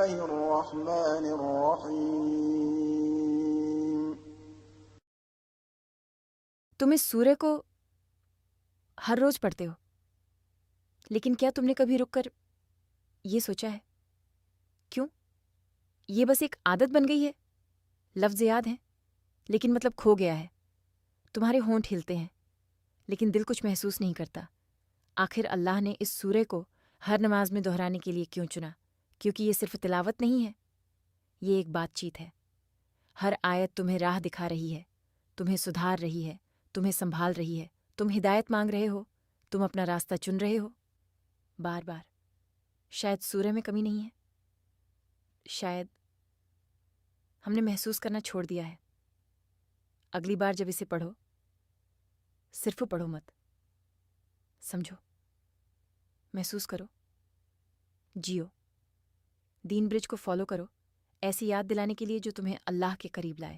الله الرحمن الرحيم. تم اس سورہ کو ہر روز پڑھتے ہو، لیکن کیا تم نے کبھی رک کر یہ سوچا ہے کیوں؟ یہ بس ایک عادت بن گئی ہے، لفظ یاد ہیں لیکن مطلب کھو گیا ہے، تمہارے ہونٹ ہلتے ہیں لیکن دل کچھ محسوس نہیں کرتا۔ آخر اللہ نے اس سورے کو ہر نماز میں دہرانے کے لیے کیوں چنا؟ کیونکہ یہ صرف تلاوت نہیں ہے، یہ ایک بات چیت ہے۔ ہر آیت تمہیں راہ دکھا رہی ہے، تمہیں سدھار رہی ہے، تمہیں سنبھال رہی ہے، تم ہدایت مانگ رہے ہو، تم اپنا راستہ چن رہے ہو بار بار۔ شاید سورہ میں کمی نہیں ہے، شاید ہم نے محسوس کرنا چھوڑ دیا ہے۔ اگلی بار جب اسے پڑھو، صرف پڑھو مت، سمجھو، محسوس کرو، جیو۔ دین برج کو فالو کرو، ایسی یاد دلانے کے لیے جو تمہیں اللہ کے قریب لائے۔